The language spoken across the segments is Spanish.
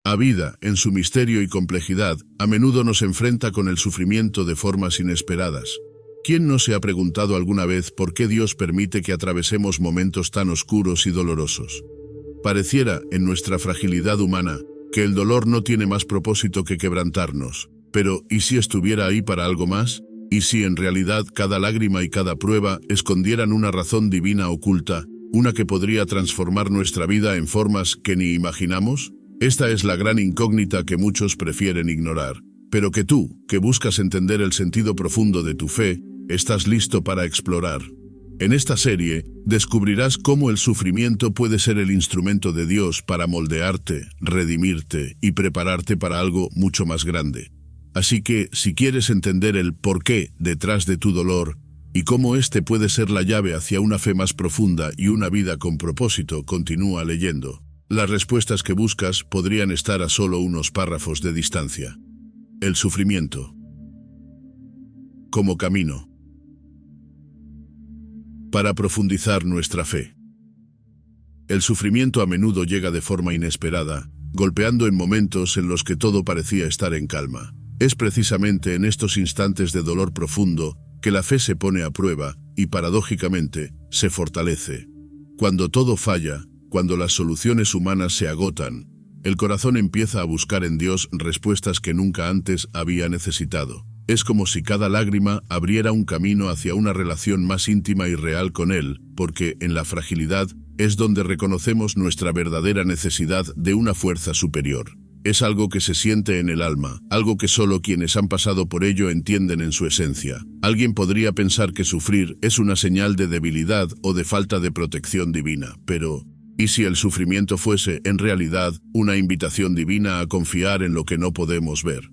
La vida, en su misterio y complejidad, a menudo nos enfrenta con el sufrimiento de formas inesperadas. ¿Quién no se ha preguntado alguna vez por qué Dios permite que atravesemos momentos tan oscuros y dolorosos? Pareciera, en nuestra fragilidad humana, que el dolor no tiene más propósito que quebrantarnos. Pero, ¿y si estuviera ahí para algo más? ¿Y si en realidad cada lágrima y cada prueba escondieran una razón divina oculta, una que podría transformar nuestra vida en formas que ni imaginamos? Esta es la gran incógnita que muchos prefieren ignorar, pero que tú, que buscas entender el sentido profundo de tu fe, estás listo para explorar. En esta serie, descubrirás cómo el sufrimiento puede ser el instrumento de Dios para moldearte, redimirte y prepararte para algo mucho más grande. Así que, si quieres entender el porqué detrás de tu dolor y cómo este puede ser la llave hacia una fe más profunda y una vida con propósito, continúa leyendo. Las respuestas que buscas podrían estar a solo unos párrafos de distancia. El sufrimiento como camino para profundizar nuestra fe. El sufrimiento a menudo llega de forma inesperada, golpeando en momentos en los que todo parecía estar en calma. Es precisamente en estos instantes de dolor profundo que la fe se pone a prueba y, paradójicamente, se fortalece. Cuando todo falla, cuando las soluciones humanas se agotan, el corazón empieza a buscar en Dios respuestas que nunca antes había necesitado. Es como si cada lágrima abriera un camino hacia una relación más íntima y real con Él, porque en la fragilidad es donde reconocemos nuestra verdadera necesidad de una fuerza superior. Es algo que se siente en el alma, algo que solo quienes han pasado por ello entienden en su esencia. Alguien podría pensar que sufrir es una señal de debilidad o de falta de protección divina, pero ¿y si el sufrimiento fuese, en realidad, una invitación divina a confiar en lo que no podemos ver?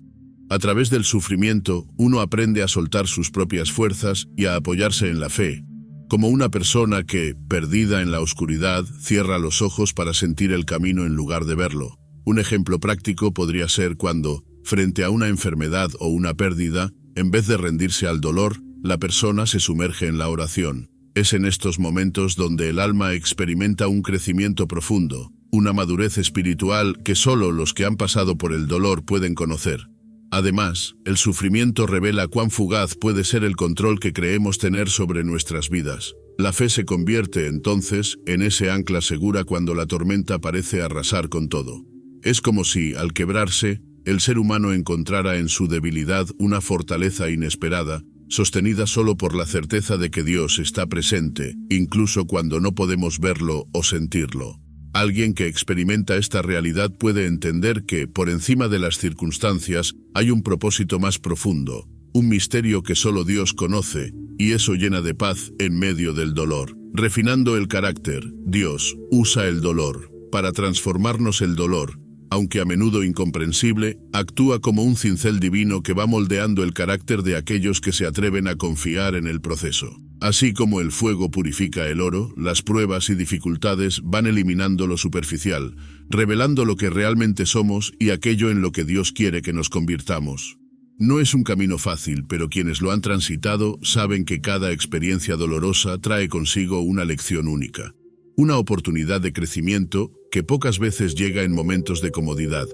A través del sufrimiento, uno aprende a soltar sus propias fuerzas y a apoyarse en la fe, como una persona que, perdida en la oscuridad, cierra los ojos para sentir el camino en lugar de verlo. Un ejemplo práctico podría ser cuando, frente a una enfermedad o una pérdida, en vez de rendirse al dolor, la persona se sumerge en la oración. Es en estos momentos donde el alma experimenta un crecimiento profundo, una madurez espiritual que solo los que han pasado por el dolor pueden conocer. Además, el sufrimiento revela cuán fugaz puede ser el control que creemos tener sobre nuestras vidas. La fe se convierte, entonces, en ese ancla segura cuando la tormenta parece arrasar con todo. Es como si, al quebrarse, el ser humano encontrara en su debilidad una fortaleza inesperada, sostenida solo por la certeza de que Dios está presente, incluso cuando no podemos verlo o sentirlo. Alguien que experimenta esta realidad puede entender que, por encima de las circunstancias, hay un propósito más profundo, un misterio que solo Dios conoce, y eso llena de paz en medio del dolor. Refinando el carácter, Dios usa el dolor para transformarnos. El dolor, aunque a menudo incomprensible, actúa como un cincel divino que va moldeando el carácter de aquellos que se atreven a confiar en el proceso. Así como el fuego purifica el oro, las pruebas y dificultades van eliminando lo superficial, revelando lo que realmente somos y aquello en lo que Dios quiere que nos convirtamos. No es un camino fácil, pero quienes lo han transitado saben que cada experiencia dolorosa trae consigo una lección única. Una oportunidad de crecimiento que pocas veces llega en momentos de comodidad.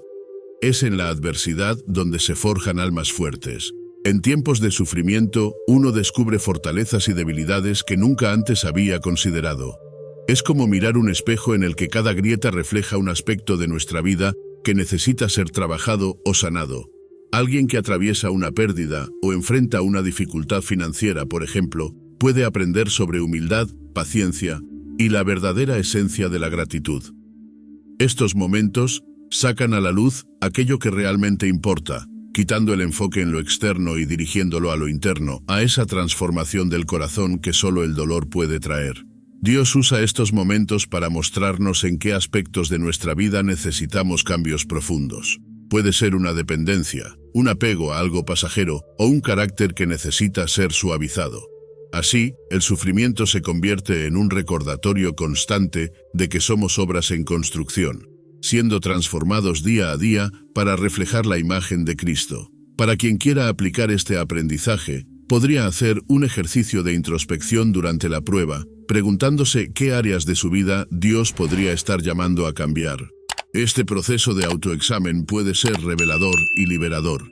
Es en la adversidad donde se forjan almas fuertes. En tiempos de sufrimiento, uno descubre fortalezas y debilidades que nunca antes había considerado. Es como mirar un espejo en el que cada grieta refleja un aspecto de nuestra vida que necesita ser trabajado o sanado. Alguien que atraviesa una pérdida o enfrenta una dificultad financiera, por ejemplo, puede aprender sobre humildad, paciencia y la verdadera esencia de la gratitud. Estos momentos sacan a la luz aquello que realmente importa, quitando el enfoque en lo externo y dirigiéndolo a lo interno, a esa transformación del corazón que solo el dolor puede traer. Dios usa estos momentos para mostrarnos en qué aspectos de nuestra vida necesitamos cambios profundos. Puede ser una dependencia, un apego a algo pasajero o un carácter que necesita ser suavizado. Así, el sufrimiento se convierte en un recordatorio constante de que somos obras en construcción, siendo transformados día a día para reflejar la imagen de Cristo. Para quien quiera aplicar este aprendizaje, podría hacer un ejercicio de introspección durante la prueba, preguntándose qué áreas de su vida Dios podría estar llamando a cambiar. Este proceso de autoexamen puede ser revelador y liberador.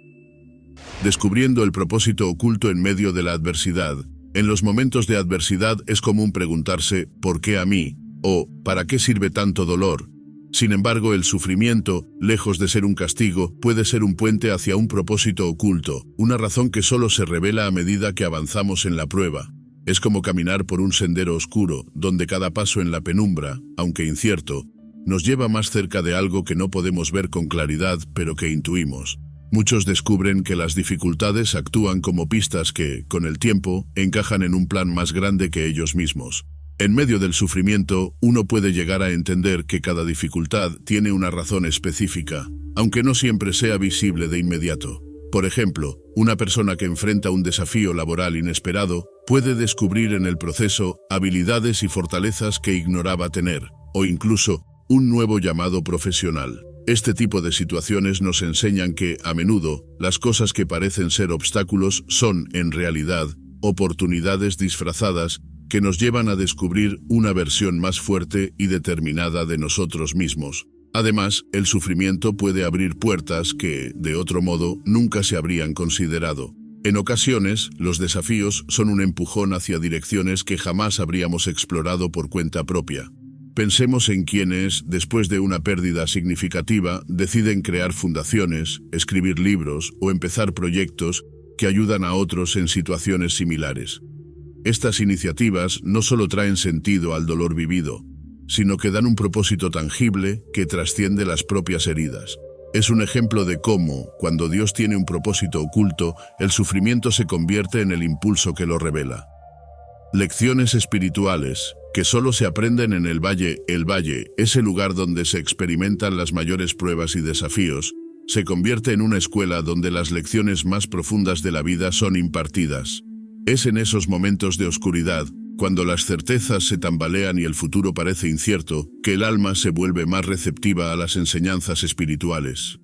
Descubriendo el propósito oculto en medio de la adversidad. En los momentos de adversidad es común preguntarse ¿por qué a mí? O ¿para qué sirve tanto dolor? Sin embargo, el sufrimiento, lejos de ser un castigo, puede ser un puente hacia un propósito oculto, una razón que solo se revela a medida que avanzamos en la prueba. Es como caminar por un sendero oscuro, donde cada paso en la penumbra, aunque incierto, nos lleva más cerca de algo que no podemos ver con claridad, pero que intuimos. Muchos descubren que las dificultades actúan como pistas que, con el tiempo, encajan en un plan más grande que ellos mismos. En medio del sufrimiento, uno puede llegar a entender que cada dificultad tiene una razón específica, aunque no siempre sea visible de inmediato. Por ejemplo, una persona que enfrenta un desafío laboral inesperado puede descubrir en el proceso habilidades y fortalezas que ignoraba tener, o incluso un nuevo llamado profesional. Este tipo de situaciones nos enseñan que, a menudo, las cosas que parecen ser obstáculos son, en realidad, oportunidades disfrazadas que nos llevan a descubrir una versión más fuerte y determinada de nosotros mismos. Además, el sufrimiento puede abrir puertas que, de otro modo, nunca se habrían considerado. En ocasiones, los desafíos son un empujón hacia direcciones que jamás habríamos explorado por cuenta propia. Pensemos en quienes, después de una pérdida significativa, deciden crear fundaciones, escribir libros o empezar proyectos que ayudan a otros en situaciones similares. Estas iniciativas no solo traen sentido al dolor vivido, sino que dan un propósito tangible que trasciende las propias heridas. Es un ejemplo de cómo, cuando Dios tiene un propósito oculto, el sufrimiento se convierte en el impulso que lo revela. Lecciones espirituales, que solo se aprenden en el valle. El valle es el lugar donde se experimentan las mayores pruebas y desafíos. Se convierte en una escuela donde las lecciones más profundas de la vida son impartidas. Es en esos momentos de oscuridad, cuando las certezas se tambalean y el futuro parece incierto, que el alma se vuelve más receptiva a las enseñanzas espirituales.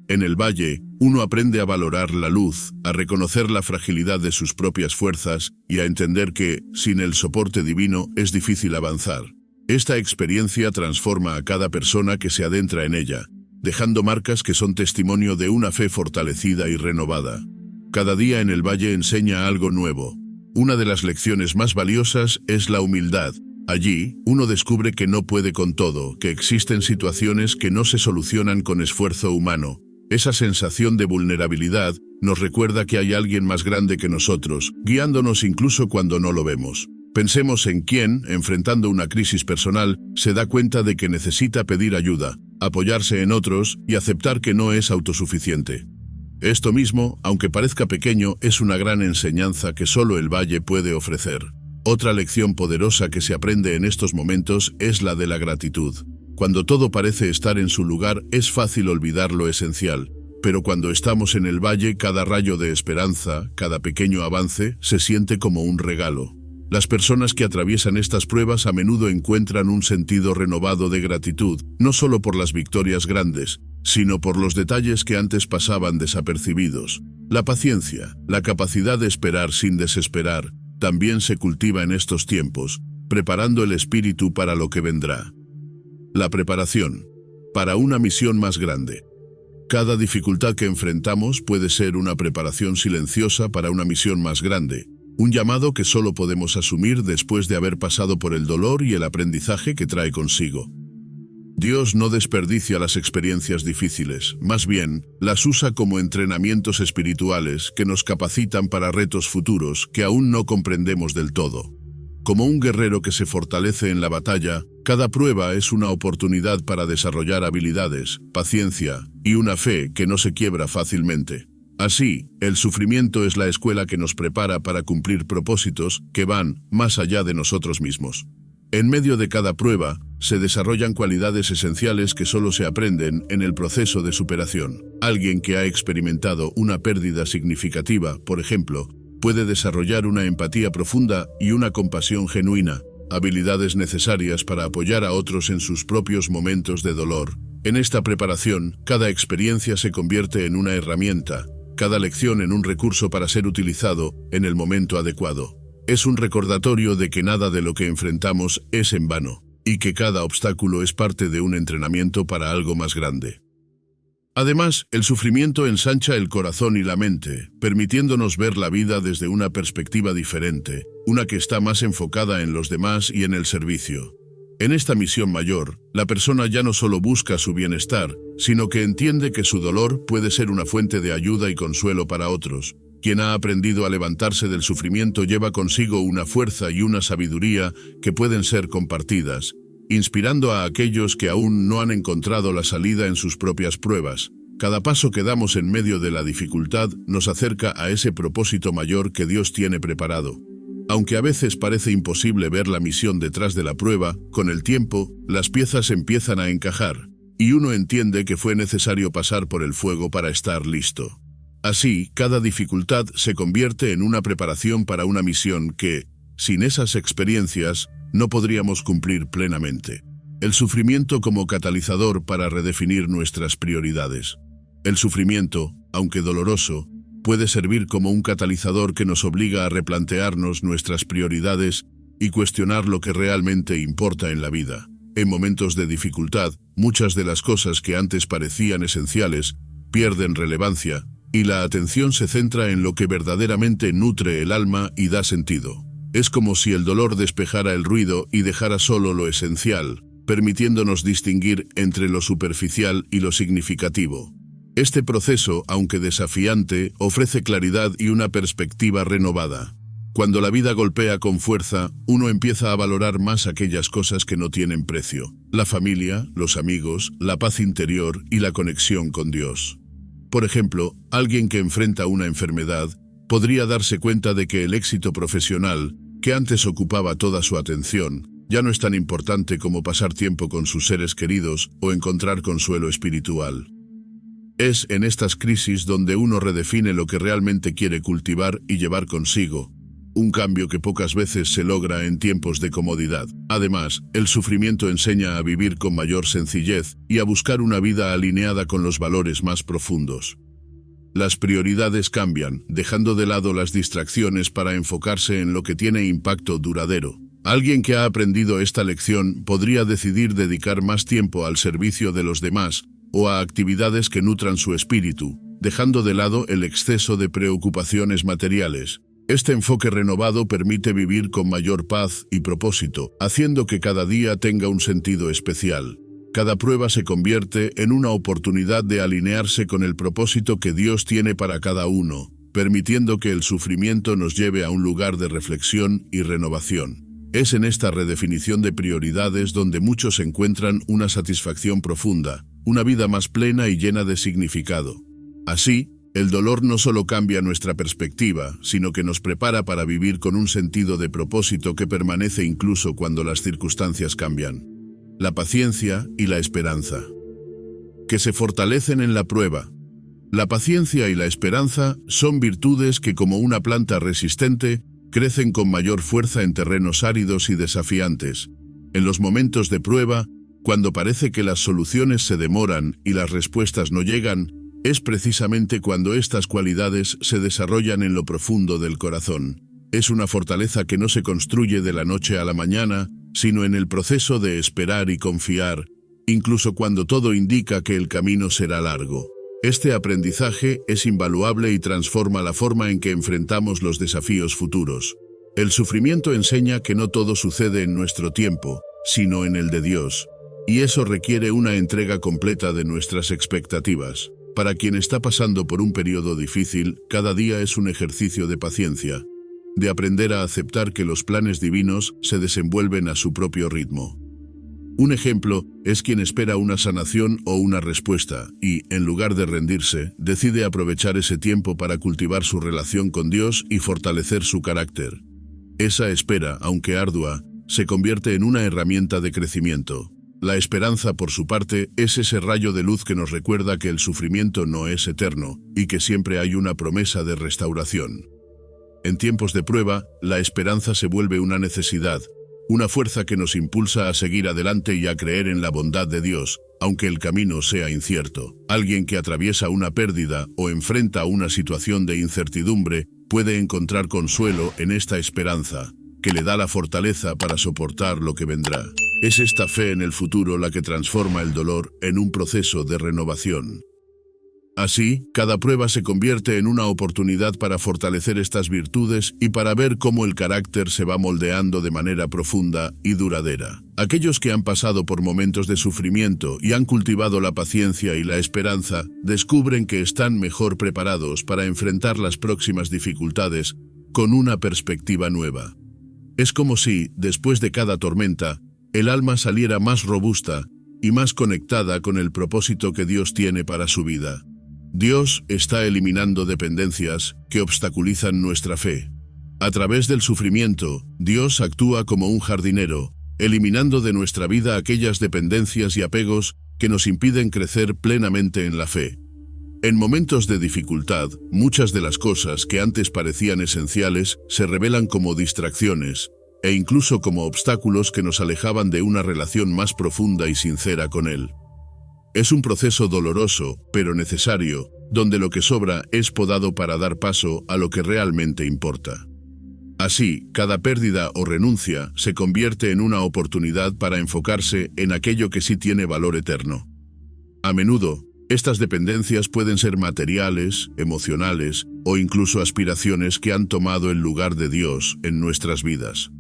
En el valle, uno aprende a valorar la luz, a reconocer la fragilidad de sus propias fuerzas y a entender que, sin el soporte divino, es difícil avanzar. Esta experiencia transforma a cada persona que se adentra en ella, dejando marcas que son testimonio de una fe fortalecida y renovada. Cada día en el valle enseña algo nuevo. Una de las lecciones más valiosas es la humildad. Allí, uno descubre que no puede con todo, que existen situaciones que no se solucionan con esfuerzo humano. Esa sensación de vulnerabilidad nos recuerda que hay alguien más grande que nosotros, guiándonos incluso cuando no lo vemos. Pensemos en quien, enfrentando una crisis personal, se da cuenta de que necesita pedir ayuda, apoyarse en otros y aceptar que no es autosuficiente. Esto mismo, aunque parezca pequeño, es una gran enseñanza que solo el valle puede ofrecer. Otra lección poderosa que se aprende en estos momentos es la de la gratitud. Cuando todo parece estar en su lugar, es fácil olvidar lo esencial, pero cuando estamos en el valle, cada rayo de esperanza, cada pequeño avance, se siente como un regalo. Las personas que atraviesan estas pruebas a menudo encuentran un sentido renovado de gratitud, no solo por las victorias grandes, sino por los detalles que antes pasaban desapercibidos. La paciencia, la capacidad de esperar sin desesperar, también se cultiva en estos tiempos, preparando el espíritu para lo que vendrá. La preparación para una misión más grande. Cada dificultad que enfrentamos puede ser una preparación silenciosa para una misión más grande, un llamado que solo podemos asumir después de haber pasado por el dolor y el aprendizaje que trae consigo. Dios no desperdicia las experiencias difíciles, más bien, las usa como entrenamientos espirituales que nos capacitan para retos futuros que aún no comprendemos del todo. Como un guerrero que se fortalece en la batalla, cada prueba es una oportunidad para desarrollar habilidades, paciencia y una fe que no se quiebra fácilmente. Así, el sufrimiento es la escuela que nos prepara para cumplir propósitos que van más allá de nosotros mismos. En medio de cada prueba, se desarrollan cualidades esenciales que solo se aprenden en el proceso de superación. Alguien que ha experimentado una pérdida significativa, por ejemplo, puede desarrollar una empatía profunda y una compasión genuina, habilidades necesarias para apoyar a otros en sus propios momentos de dolor. En esta preparación, cada experiencia se convierte en una herramienta, cada lección en un recurso para ser utilizado en el momento adecuado. Es un recordatorio de que nada de lo que enfrentamos es en vano. y que cada obstáculo es parte de un entrenamiento para algo más grande. Además, el sufrimiento ensancha el corazón y la mente, permitiéndonos ver la vida desde una perspectiva diferente, una que está más enfocada en los demás y en el servicio. En esta misión mayor, la persona ya no solo busca su bienestar, sino que entiende que su dolor puede ser una fuente de ayuda y consuelo para otros. Quien ha aprendido a levantarse del sufrimiento lleva consigo una fuerza y una sabiduría que pueden ser compartidas, inspirando a aquellos que aún no han encontrado la salida en sus propias pruebas. Cada paso que damos en medio de la dificultad nos acerca a ese propósito mayor que Dios tiene preparado. Aunque a veces parece imposible ver la misión detrás de la prueba, con el tiempo, las piezas empiezan a encajar, y uno entiende que fue necesario pasar por el fuego para estar listo. Así, cada dificultad se convierte en una preparación para una misión que, sin esas experiencias, no podríamos cumplir plenamente. El sufrimiento como catalizador para redefinir nuestras prioridades. El sufrimiento, aunque doloroso, puede servir como un catalizador que nos obliga a replantearnos nuestras prioridades y cuestionar lo que realmente importa en la vida. En momentos de dificultad, muchas de las cosas que antes parecían esenciales pierden relevancia, y la atención se centra en lo que verdaderamente nutre el alma y da sentido. Es como si el dolor despejara el ruido y dejara solo lo esencial, permitiéndonos distinguir entre lo superficial y lo significativo. Este proceso, aunque desafiante, ofrece claridad y una perspectiva renovada. Cuando la vida golpea con fuerza, uno empieza a valorar más aquellas cosas que no tienen precio: la familia, los amigos, la paz interior y la conexión con Dios. Por ejemplo, alguien que enfrenta una enfermedad podría darse cuenta de que el éxito profesional, que antes ocupaba toda su atención, ya no es tan importante como pasar tiempo con sus seres queridos o encontrar consuelo espiritual. Es en estas crisis donde uno redefine lo que realmente quiere cultivar y llevar consigo, un cambio que pocas veces se logra en tiempos de comodidad. Además, el sufrimiento enseña a vivir con mayor sencillez y a buscar una vida alineada con los valores más profundos. Las prioridades cambian, dejando de lado las distracciones para enfocarse en lo que tiene impacto duradero. Alguien que ha aprendido esta lección podría decidir dedicar más tiempo al servicio de los demás o a actividades que nutran su espíritu, dejando de lado el exceso de preocupaciones materiales. Este enfoque renovado permite vivir con mayor paz y propósito, haciendo que cada día tenga un sentido especial. Cada prueba se convierte en una oportunidad de alinearse con el propósito que Dios tiene para cada uno, permitiendo que el sufrimiento nos lleve a un lugar de reflexión y renovación. Es en esta redefinición de prioridades donde muchos encuentran una satisfacción profunda, una vida más plena y llena de significado. Así, el dolor no solo cambia nuestra perspectiva, sino que nos prepara para vivir con un sentido de propósito que permanece incluso cuando las circunstancias cambian. La paciencia y la esperanza, que se fortalecen en la prueba. La paciencia y la esperanza son virtudes que, como una planta resistente, crecen con mayor fuerza en terrenos áridos y desafiantes. En los momentos de prueba, cuando parece que las soluciones se demoran y las respuestas no llegan, es precisamente cuando estas cualidades se desarrollan en lo profundo del corazón. Es una fortaleza que no se construye de la noche a la mañana, sino en el proceso de esperar y confiar, incluso cuando todo indica que el camino será largo. Este aprendizaje es invaluable y transforma la forma en que enfrentamos los desafíos futuros. El sufrimiento enseña que no todo sucede en nuestro tiempo, sino en el de Dios, y eso requiere una entrega completa de nuestras expectativas. Para quien está pasando por un periodo difícil, cada día es un ejercicio de paciencia, de aprender a aceptar que los planes divinos se desenvuelven a su propio ritmo. Un ejemplo es quien espera una sanación o una respuesta y, en lugar de rendirse, decide aprovechar ese tiempo para cultivar su relación con Dios y fortalecer su carácter. Esa espera, aunque ardua, se convierte en una herramienta de crecimiento. La esperanza, por su parte, es ese rayo de luz que nos recuerda que el sufrimiento no es eterno y que siempre hay una promesa de restauración. En tiempos de prueba, la esperanza se vuelve una necesidad, una fuerza que nos impulsa a seguir adelante y a creer en la bondad de Dios, aunque el camino sea incierto. Alguien que atraviesa una pérdida o enfrenta una situación de incertidumbre puede encontrar consuelo en esta esperanza, que le da la fortaleza para soportar lo que vendrá. Es esta fe en el futuro la que transforma el dolor en un proceso de renovación. Así, cada prueba se convierte en una oportunidad para fortalecer estas virtudes y para ver cómo el carácter se va moldeando de manera profunda y duradera. Aquellos que han pasado por momentos de sufrimiento y han cultivado la paciencia y la esperanza, descubren que están mejor preparados para enfrentar las próximas dificultades con una perspectiva nueva. Es como si, después de cada tormenta, el alma saliera más robusta y más conectada con el propósito que Dios tiene para su vida. Dios está eliminando dependencias que obstaculizan nuestra fe. A través del sufrimiento, Dios actúa como un jardinero, eliminando de nuestra vida aquellas dependencias y apegos que nos impiden crecer plenamente en la fe. En momentos de dificultad, muchas de las cosas que antes parecían esenciales se revelan como distracciones e incluso como obstáculos que nos alejaban de una relación más profunda y sincera con Él. Es un proceso doloroso, pero necesario, donde lo que sobra es podado para dar paso a lo que realmente importa. Así, cada pérdida o renuncia se convierte en una oportunidad para enfocarse en aquello que sí tiene valor eterno. A menudo, estas dependencias pueden ser materiales, emocionales o incluso aspiraciones que han tomado el lugar de Dios en nuestras vidas.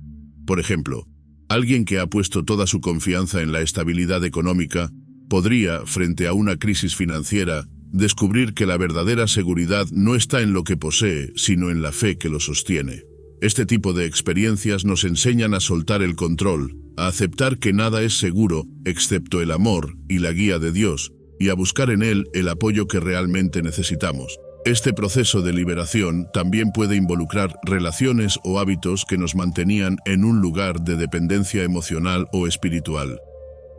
Por ejemplo, alguien que ha puesto toda su confianza en la estabilidad económica podría, frente a una crisis financiera, descubrir que la verdadera seguridad no está en lo que posee, sino en la fe que lo sostiene. Este tipo de experiencias nos enseñan a soltar el control, a aceptar que nada es seguro, excepto el amor y la guía de Dios, y a buscar en Él el apoyo que realmente necesitamos. Este proceso de liberación también puede involucrar relaciones o hábitos que nos mantenían en un lugar de dependencia emocional o espiritual.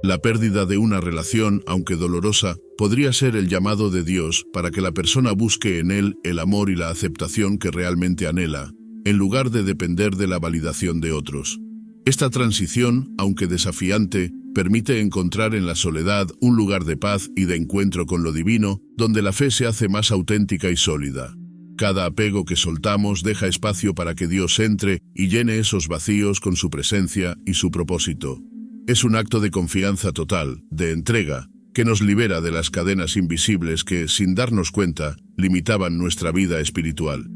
La pérdida de una relación, aunque dolorosa, podría ser el llamado de Dios para que la persona busque en Él el amor y la aceptación que realmente anhela, en lugar de depender de la validación de otros. Esta transición, aunque desafiante, permite encontrar en la soledad un lugar de paz y de encuentro con lo divino, donde la fe se hace más auténtica y sólida. Cada apego que soltamos deja espacio para que Dios entre y llene esos vacíos con su presencia y su propósito. Es un acto de confianza total, de entrega, que nos libera de las cadenas invisibles que, sin darnos cuenta, limitaban nuestra vida espiritual.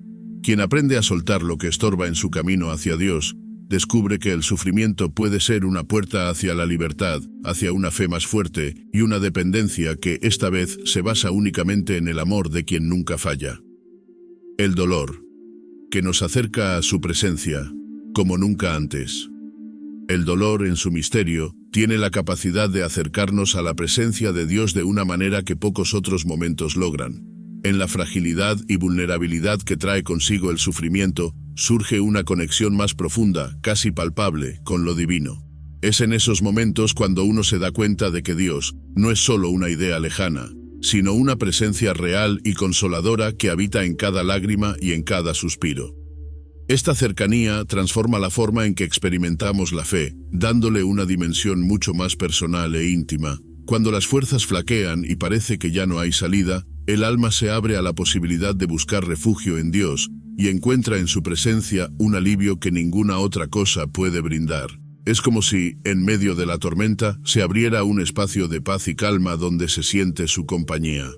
Quien aprende a soltar lo que estorba en su camino hacia Dios, descubre que el sufrimiento puede ser una puerta hacia la libertad, hacia una fe más fuerte y una dependencia que esta vez se basa únicamente en el amor de quien nunca falla. El dolor, que nos acerca a su presencia, como nunca antes. El dolor, en su misterio, tiene la capacidad de acercarnos a la presencia de Dios de una manera que pocos otros momentos logran. En la fragilidad y vulnerabilidad que trae consigo el sufrimiento, surge una conexión más profunda, casi palpable, con lo divino. Es en esos momentos cuando uno se da cuenta de que Dios no es solo una idea lejana, sino una presencia real y consoladora que habita en cada lágrima y en cada suspiro. Esta cercanía transforma la forma en que experimentamos la fe, dándole una dimensión mucho más personal e íntima. Cuando las fuerzas flaquean y parece que ya no hay salida, el alma se abre a la posibilidad de buscar refugio en Dios y encuentra en su presencia un alivio que ninguna otra cosa puede brindar. Es como si, en medio de la tormenta, se abriera un espacio de paz y calma donde se siente su compañía.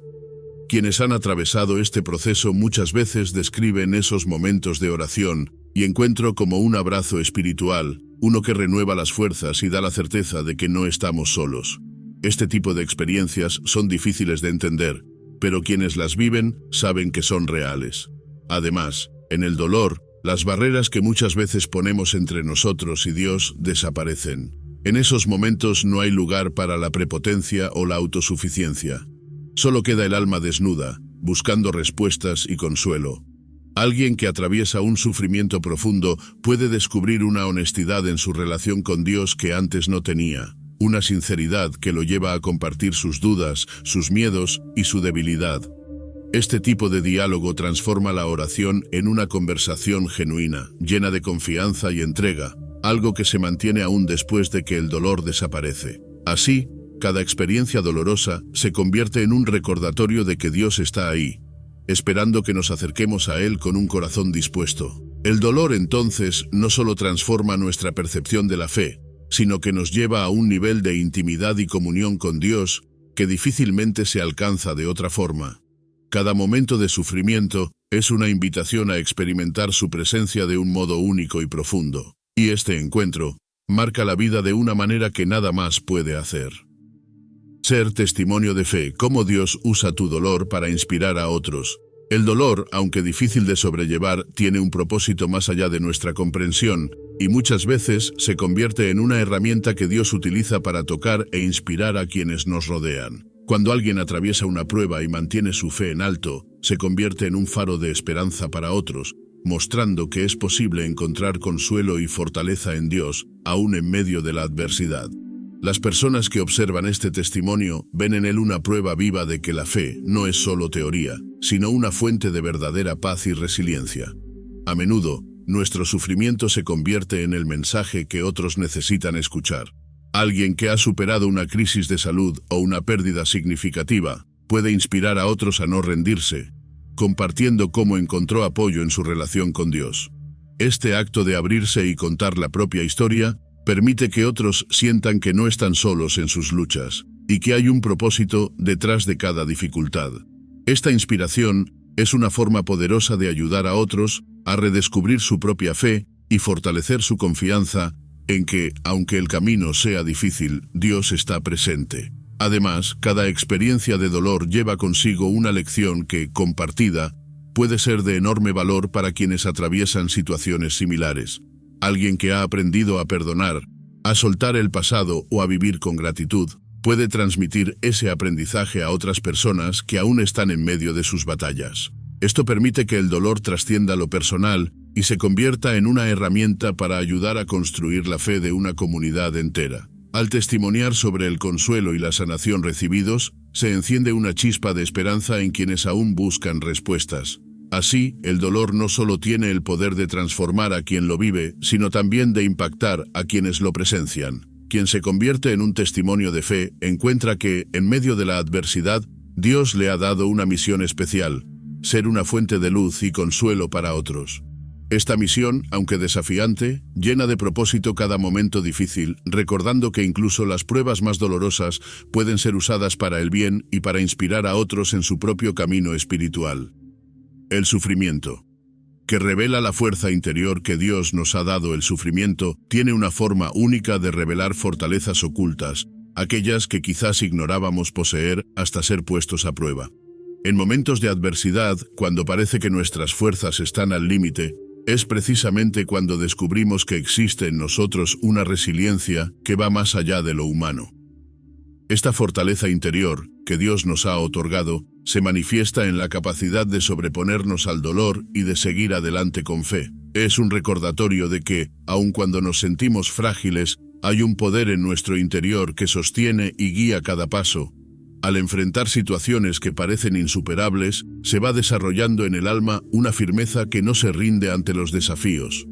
Quienes han atravesado este proceso muchas veces describen esos momentos de oración y encuentro como un abrazo espiritual, uno que renueva las fuerzas y da la certeza de que no estamos solos. Este tipo de experiencias son difíciles de entender, pero quienes las viven saben que son reales. Además, en el dolor, las barreras que muchas veces ponemos entre nosotros y Dios desaparecen. En esos momentos no hay lugar para la prepotencia o la autosuficiencia. Solo queda el alma desnuda, buscando respuestas y consuelo. Alguien que atraviesa un sufrimiento profundo puede descubrir una honestidad en su relación con Dios que antes no tenía, una sinceridad que lo lleva a compartir sus dudas, sus miedos y su debilidad. Este tipo de diálogo transforma la oración en una conversación genuina, llena de confianza y entrega, algo que se mantiene aún después de que el dolor desaparece. Así, cada experiencia dolorosa se convierte en un recordatorio de que Dios está ahí, esperando que nos acerquemos a Él con un corazón dispuesto. El dolor entonces no solo transforma nuestra percepción de la fe, sino que nos lleva a un nivel de intimidad y comunión con Dios que difícilmente se alcanza de otra forma. Cada momento de sufrimiento es una invitación a experimentar su presencia de un modo único y profundo, y este encuentro marca la vida de una manera que nada más puede hacer. Ser testimonio de fe, cómo Dios usa tu dolor para inspirar a otros. El dolor, aunque difícil de sobrellevar, tiene un propósito más allá de nuestra comprensión, y muchas veces se convierte en una herramienta que Dios utiliza para tocar e inspirar a quienes nos rodean. Cuando alguien atraviesa una prueba y mantiene su fe en alto, se convierte en un faro de esperanza para otros, mostrando que es posible encontrar consuelo y fortaleza en Dios, aún en medio de la adversidad. Las personas que observan este testimonio ven en él una prueba viva de que la fe no es solo teoría, sino una fuente de verdadera paz y resiliencia. A menudo, nuestro sufrimiento se convierte en el mensaje que otros necesitan escuchar. Alguien que ha superado una crisis de salud o una pérdida significativa puede inspirar a otros a no rendirse, compartiendo cómo encontró apoyo en su relación con Dios. Este acto de abrirse y contar la propia historia permite que otros sientan que no están solos en sus luchas y que hay un propósito detrás de cada dificultad. Esta inspiración es una forma poderosa de ayudar a otros a redescubrir su propia fe y fortalecer su confianza en que, aunque el camino sea difícil, Dios está presente. Además, cada experiencia de dolor lleva consigo una lección que, compartida, puede ser de enorme valor para quienes atraviesan situaciones similares. Alguien que ha aprendido a perdonar, a soltar el pasado o a vivir con gratitud, puede transmitir ese aprendizaje a otras personas que aún están en medio de sus batallas. Esto permite que el dolor trascienda lo personal y se convierta en una herramienta para ayudar a construir la fe de una comunidad entera. Al testimoniar sobre el consuelo y la sanación recibidos, se enciende una chispa de esperanza en quienes aún buscan respuestas. Así, el dolor no solo tiene el poder de transformar a quien lo vive, sino también de impactar a quienes lo presencian. Quien se convierte en un testimonio de fe encuentra que, en medio de la adversidad, Dios le ha dado una misión especial: ser una fuente de luz y consuelo para otros. Esta misión, aunque desafiante, llena de propósito cada momento difícil, recordando que incluso las pruebas más dolorosas pueden ser usadas para el bien y para inspirar a otros en su propio camino espiritual. El sufrimiento, que revela la fuerza interior que Dios nos ha dado. El sufrimiento tiene una forma única de revelar fortalezas ocultas, aquellas que quizás ignorábamos poseer hasta ser puestos a prueba. En momentos de adversidad, cuando parece que nuestras fuerzas están al límite, es precisamente cuando descubrimos que existe en nosotros una resiliencia que va más allá de lo humano. Esta fortaleza interior que Dios nos ha otorgado se manifiesta en la capacidad de sobreponernos al dolor y de seguir adelante con fe. Es un recordatorio de que, aun cuando nos sentimos frágiles, hay un poder en nuestro interior que sostiene y guía cada paso. Al enfrentar situaciones que parecen insuperables, se va desarrollando en el alma una firmeza que no se rinde ante los desafíos.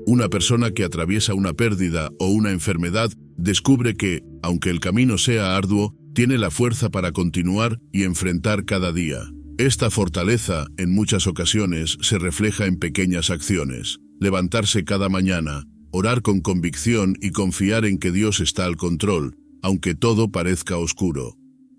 Una persona que atraviesa una pérdida o una enfermedad descubre que, aunque el camino sea arduo, tiene la fuerza para continuar y enfrentar cada día. Esta fortaleza, en muchas ocasiones, se refleja en pequeñas acciones: levantarse cada mañana, orar con convicción y confiar en que Dios está al control, aunque todo parezca oscuro.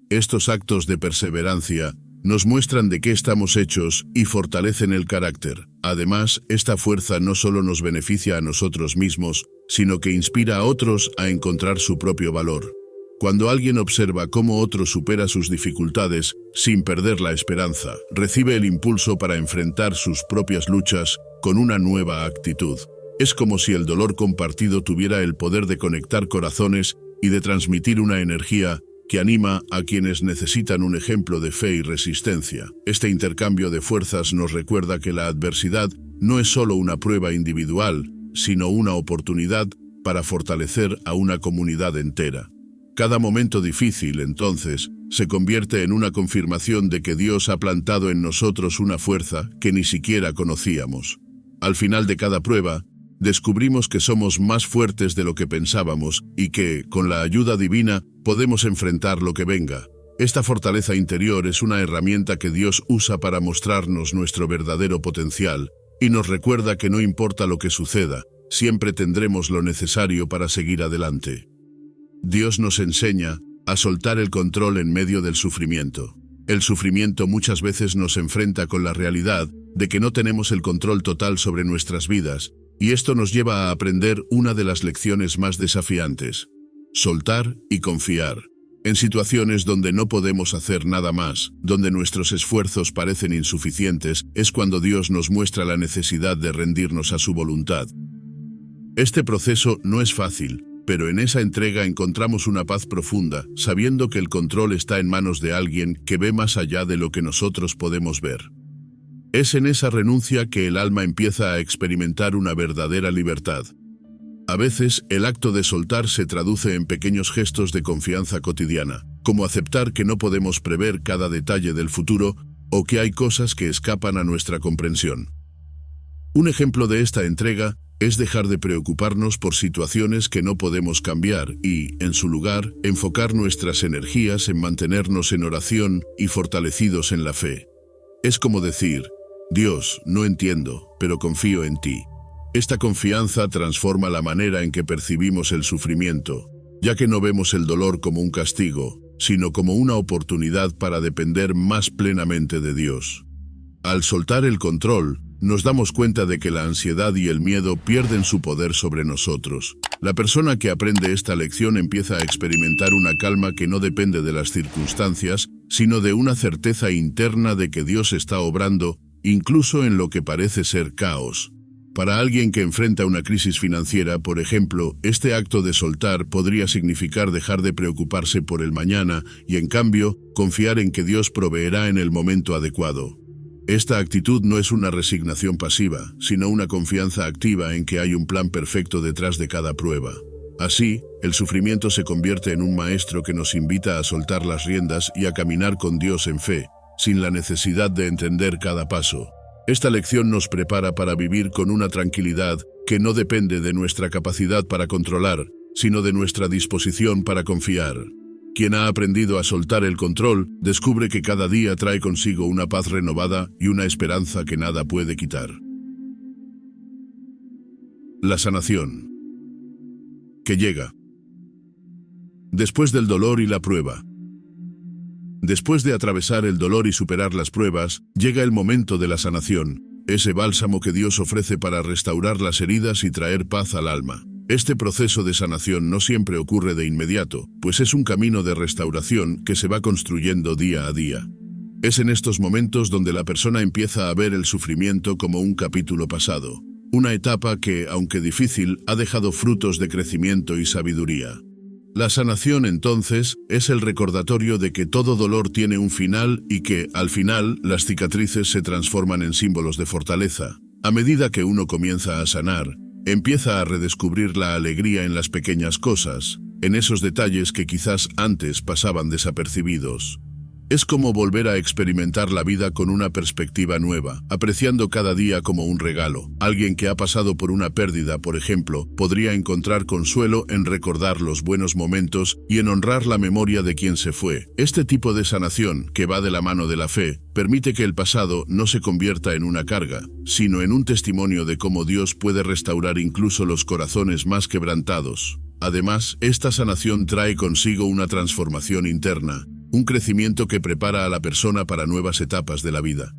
Estos actos de perseverancia nos muestran de qué estamos hechos y fortalecen el carácter. Además, esta fuerza no solo nos beneficia a nosotros mismos, sino que inspira a otros a encontrar su propio valor. Cuando alguien observa cómo otro supera sus dificultades sin perder la esperanza, recibe el impulso para enfrentar sus propias luchas con una nueva actitud. Es como si el dolor compartido tuviera el poder de conectar corazones y de transmitir una energía que anima a quienes necesitan un ejemplo de fe y resistencia. Este intercambio de fuerzas nos recuerda que la adversidad no es solo una prueba individual, sino una oportunidad para fortalecer a una comunidad entera. Cada momento difícil, entonces, se convierte en una confirmación de que Dios ha plantado en nosotros una fuerza que ni siquiera conocíamos. Al final de cada prueba, descubrimos que somos más fuertes de lo que pensábamos y que, con la ayuda divina, podemos enfrentar lo que venga. Esta fortaleza interior es una herramienta que Dios usa para mostrarnos nuestro verdadero potencial y nos recuerda que no importa lo que suceda, siempre tendremos lo necesario para seguir adelante. Dios nos enseña a soltar el control en medio del sufrimiento. El sufrimiento muchas veces nos enfrenta con la realidad de que no tenemos el control total sobre nuestras vidas, y esto nos lleva a aprender una de las lecciones más desafiantes: soltar y confiar. En situaciones donde no podemos hacer nada más, donde nuestros esfuerzos parecen insuficientes, es cuando Dios nos muestra la necesidad de rendirnos a su voluntad. Este proceso no es fácil, pero en esa entrega encontramos una paz profunda, sabiendo que el control está en manos de alguien que ve más allá de lo que nosotros podemos ver. Es en esa renuncia que el alma empieza a experimentar una verdadera libertad. A veces, el acto de soltar se traduce en pequeños gestos de confianza cotidiana, como aceptar que no podemos prever cada detalle del futuro o que hay cosas que escapan a nuestra comprensión. Un ejemplo de esta entrega es dejar de preocuparnos por situaciones que no podemos cambiar y, en su lugar, enfocar nuestras energías en mantenernos en oración y fortalecidos en la fe. Es como decir: Dios, no entiendo, pero confío en ti. Esta confianza transforma la manera en que percibimos el sufrimiento, ya que no vemos el dolor como un castigo, sino como una oportunidad para depender más plenamente de Dios. Al soltar el control, nos damos cuenta de que la ansiedad y el miedo pierden su poder sobre nosotros. La persona que aprende esta lección empieza a experimentar una calma que no depende de las circunstancias, sino de una certeza interna de que Dios está obrando, incluso en lo que parece ser caos. Para alguien que enfrenta una crisis financiera, por ejemplo, este acto de soltar podría significar dejar de preocuparse por el mañana y, en cambio, confiar en que Dios proveerá en el momento adecuado. Esta actitud no es una resignación pasiva, sino una confianza activa en que hay un plan perfecto detrás de cada prueba. Así, el sufrimiento se convierte en un maestro que nos invita a soltar las riendas y a caminar con Dios en fe, sin la necesidad de entender cada paso. Esta lección nos prepara para vivir con una tranquilidad que no depende de nuestra capacidad para controlar, sino de nuestra disposición para confiar. Quien ha aprendido a soltar el control, descubre que cada día trae consigo una paz renovada y una esperanza que nada puede quitar. La sanación que llega después del dolor y la prueba. Después de atravesar el dolor y superar las pruebas, llega el momento de la sanación, ese bálsamo que Dios ofrece para restaurar las heridas y traer paz al alma. Este proceso de sanación no siempre ocurre de inmediato, pues es un camino de restauración que se va construyendo día a día. Es en estos momentos donde la persona empieza a ver el sufrimiento como un capítulo pasado, una etapa que, aunque difícil, ha dejado frutos de crecimiento y sabiduría. La sanación, entonces, es el recordatorio de que todo dolor tiene un final y que, al final, las cicatrices se transforman en símbolos de fortaleza. A medida que uno comienza a sanar, empieza a redescubrir la alegría en las pequeñas cosas, en esos detalles que quizás antes pasaban desapercibidos. Es como volver a experimentar la vida con una perspectiva nueva, apreciando cada día como un regalo. Alguien que ha pasado por una pérdida, por ejemplo, podría encontrar consuelo en recordar los buenos momentos y en honrar la memoria de quien se fue. Este tipo de sanación, que va de la mano de la fe, permite que el pasado no se convierta en una carga, sino en un testimonio de cómo Dios puede restaurar incluso los corazones más quebrantados. Además, esta sanación trae consigo una transformación interna, un crecimiento que prepara a la persona para nuevas etapas de la vida.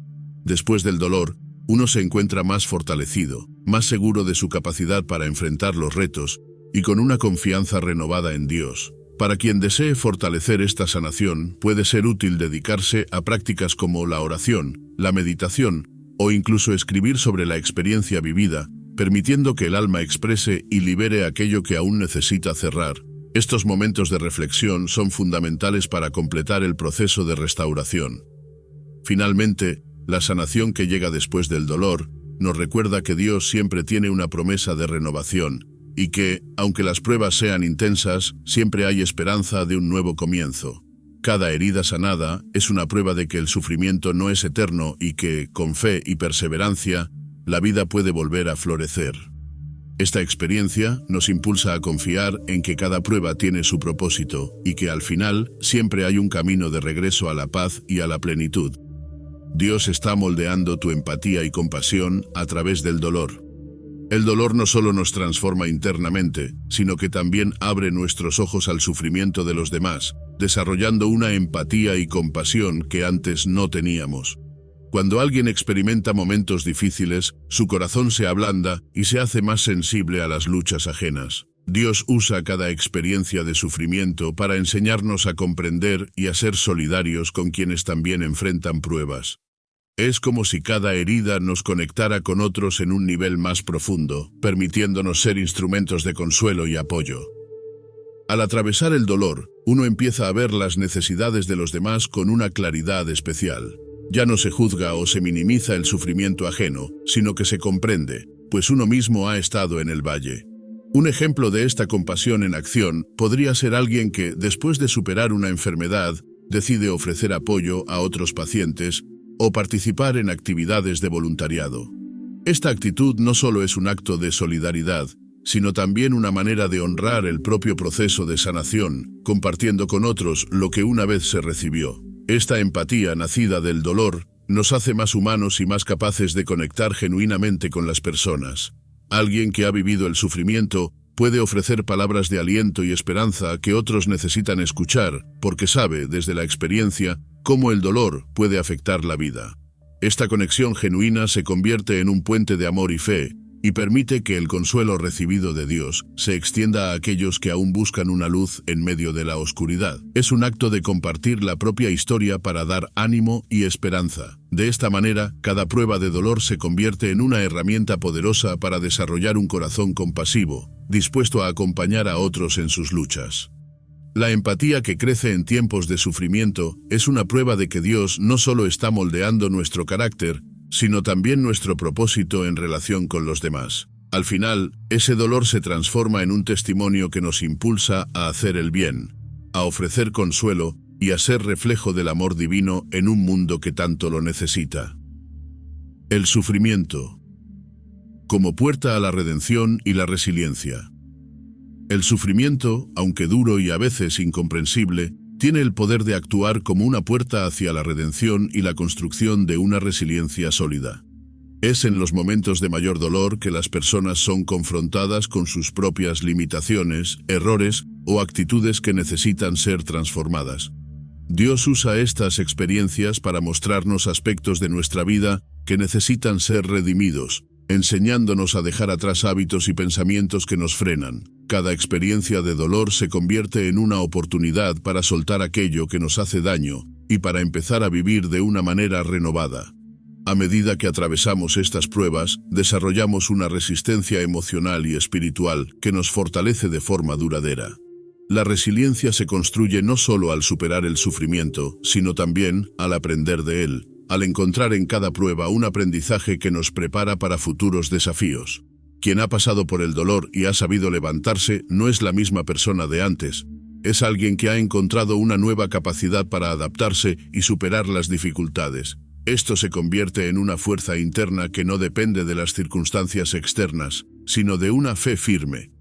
Después del dolor, uno se encuentra más fortalecido, más seguro de su capacidad para enfrentar los retos y con una confianza renovada en Dios. Para quien desee fortalecer esta sanación, puede ser útil dedicarse a prácticas como la oración, la meditación o incluso escribir sobre la experiencia vivida, permitiendo que el alma exprese y libere aquello que aún necesita cerrar. Estos momentos de reflexión son fundamentales para completar el proceso de restauración. Finalmente, la sanación que llega después del dolor nos recuerda que Dios siempre tiene una promesa de renovación y que, aunque las pruebas sean intensas, siempre hay esperanza de un nuevo comienzo. Cada herida sanada es una prueba de que el sufrimiento no es eterno y que, con fe y perseverancia, la vida puede volver a florecer. Esta experiencia nos impulsa a confiar en que cada prueba tiene su propósito y que al final siempre hay un camino de regreso a la paz y a la plenitud. Dios está moldeando tu empatía y compasión a través del dolor. El dolor no solo nos transforma internamente, sino que también abre nuestros ojos al sufrimiento de los demás, desarrollando una empatía y compasión que antes no teníamos. Cuando alguien experimenta momentos difíciles, su corazón se ablanda y se hace más sensible a las luchas ajenas. Dios usa cada experiencia de sufrimiento para enseñarnos a comprender y a ser solidarios con quienes también enfrentan pruebas. Es como si cada herida nos conectara con otros en un nivel más profundo, permitiéndonos ser instrumentos de consuelo y apoyo. Al atravesar el dolor, uno empieza a ver las necesidades de los demás con una claridad especial. Ya no se juzga o se minimiza el sufrimiento ajeno, sino que se comprende, pues uno mismo ha estado en el valle. Un ejemplo de esta compasión en acción podría ser alguien que, después de superar una enfermedad, decide ofrecer apoyo a otros pacientes o participar en actividades de voluntariado. Esta actitud no solo es un acto de solidaridad, sino también una manera de honrar el propio proceso de sanación, compartiendo con otros lo que una vez se recibió. Esta empatía nacida del dolor nos hace más humanos y más capaces de conectar genuinamente con las personas. Alguien que ha vivido el sufrimiento puede ofrecer palabras de aliento y esperanza que otros necesitan escuchar, porque sabe, desde la experiencia, cómo el dolor puede afectar la vida. Esta conexión genuina se convierte en un puente de amor y fe, y permite que el consuelo recibido de Dios se extienda a aquellos que aún buscan una luz en medio de la oscuridad. Es un acto de compartir la propia historia para dar ánimo y esperanza. De esta manera, cada prueba de dolor se convierte en una herramienta poderosa para desarrollar un corazón compasivo, dispuesto a acompañar a otros en sus luchas. La empatía que crece en tiempos de sufrimiento es una prueba de que Dios no solo está moldeando nuestro carácter, sino también nuestro propósito en relación con los demás. Al final, ese dolor se transforma en un testimonio que nos impulsa a hacer el bien, a ofrecer consuelo y a ser reflejo del amor divino en un mundo que tanto lo necesita. El sufrimiento, como puerta a la redención y la resiliencia. El sufrimiento, aunque duro y a veces incomprensible, tiene el poder de actuar como una puerta hacia la redención y la construcción de una resiliencia sólida. Es en los momentos de mayor dolor que las personas son confrontadas con sus propias limitaciones, errores o actitudes que necesitan ser transformadas. Dios usa estas experiencias para mostrarnos aspectos de nuestra vida que necesitan ser redimidos, enseñándonos a dejar atrás hábitos y pensamientos que nos frenan. Cada experiencia de dolor se convierte en una oportunidad para soltar aquello que nos hace daño y para empezar a vivir de una manera renovada. A medida que atravesamos estas pruebas, desarrollamos una resistencia emocional y espiritual que nos fortalece de forma duradera. La resiliencia se construye no solo al superar el sufrimiento, sino también al aprender de él, al encontrar en cada prueba un aprendizaje que nos prepara para futuros desafíos. Quien ha pasado por el dolor y ha sabido levantarse no es la misma persona de antes. Es alguien que ha encontrado una nueva capacidad para adaptarse y superar las dificultades. Esto se convierte en una fuerza interna que no depende de las circunstancias externas, sino de una fe firme.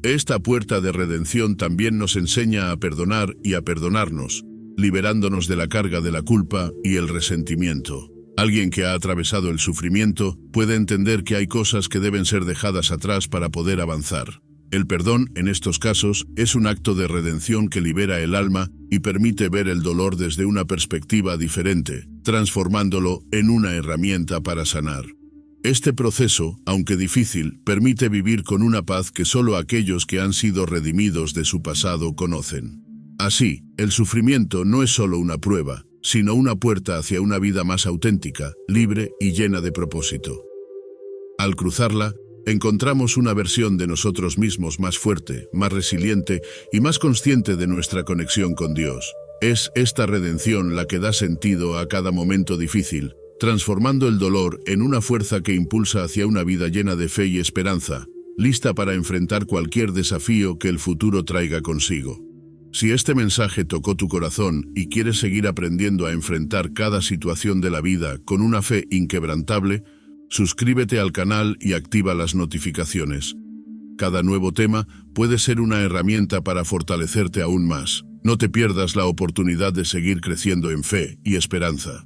Esta puerta de redención también nos enseña a perdonar y a perdonarnos, liberándonos de la carga de la culpa y el resentimiento. Alguien que ha atravesado el sufrimiento puede entender que hay cosas que deben ser dejadas atrás para poder avanzar. El perdón, en estos casos, es un acto de redención que libera el alma y permite ver el dolor desde una perspectiva diferente, transformándolo en una herramienta para sanar. Este proceso, aunque difícil, permite vivir con una paz que solo aquellos que han sido redimidos de su pasado conocen. Así, el sufrimiento no es solo una prueba, sino una puerta hacia una vida más auténtica, libre y llena de propósito. Al cruzarla, encontramos una versión de nosotros mismos más fuerte, más resiliente y más consciente de nuestra conexión con Dios. Es esta redención la que da sentido a cada momento difícil, transformando el dolor en una fuerza que impulsa hacia una vida llena de fe y esperanza, lista para enfrentar cualquier desafío que el futuro traiga consigo. Si este mensaje tocó tu corazón y quieres seguir aprendiendo a enfrentar cada situación de la vida con una fe inquebrantable, suscríbete al canal y activa las notificaciones. Cada nuevo tema puede ser una herramienta para fortalecerte aún más. No te pierdas la oportunidad de seguir creciendo en fe y esperanza.